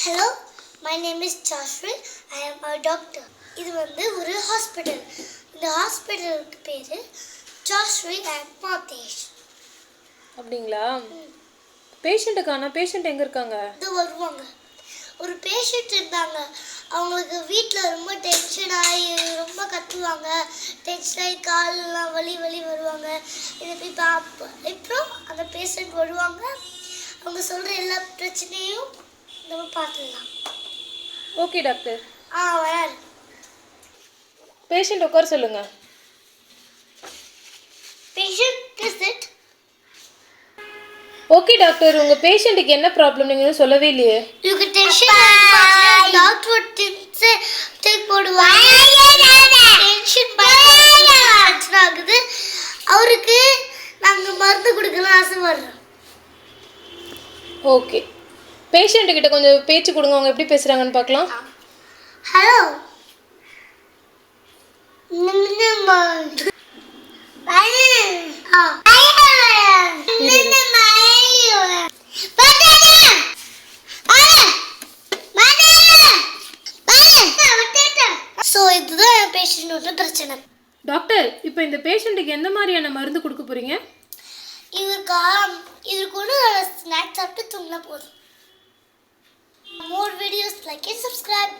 Hello, my name is Joshua. I am a doctor. இது வந்து ஒரு ஹாஸ்பிட்டல். இந்த ஹாஸ்பிட்டலுக்கு பேரு ஜாஷ்வி அண்ட் மாதேஷ். அப்படிங்களா? பேஷண்ட் எங்க இருக்காங்க? இது வருவாங்க. ஒரு பேஷண்ட் இருந்தாங்க. அவங்களுக்கு வீட்டில் ரொம்ப டென்ஷன் ஆகி ரொம்ப கத்துவாங்க. டென்ஷன் ஆகி காலெல்லாம் வலி வருவாங்க. இப்போ அந்த பேஷண்ட் வருவாங்க. அவங்க சொல்கிற எல்லா பிரச்சனையும் நம்ம பார்த்துடலாம். Okay doctor. வராரு. பேஷண்ட் உட்கார சொல்லுங்க. Patient is it? Okay doctor, உங்க பேஷண்ட்டுக்கு என்ன ப்ராப்ளம் நீங்க சொல்லவே இல்லையே. யூக்கு டென்ஷன் டாக்டர் டேக் போடுவாங்க. டென்ஷன் பிரச்சனை ஆகுது. அவருக்கு நாங்கள் மருந்து கொடுக்கலாம் ஆசைப்படுறோம். ஓகே, பேஷண்ட் கிட்ட கொஞ்சம் பேச்சு கொடுங்க, அவங்க எப்படி பேசுறாங்கன்னு பார்க்கலாம். ஹலோ, ஸோ இதுதான் என் பேஷண்டோட பிரச்சனை. டாக்டர், இப்போ இந்த பேஷண்ட்டுக்கு எந்த மாதிரியான மருந்து கொடுக்க போறீங்க? இவருக்கு ஒன்று ஸ்நாக்ஸ் சாப்பிட்டு தூங்கினா போதும். More videos, like and subscribe.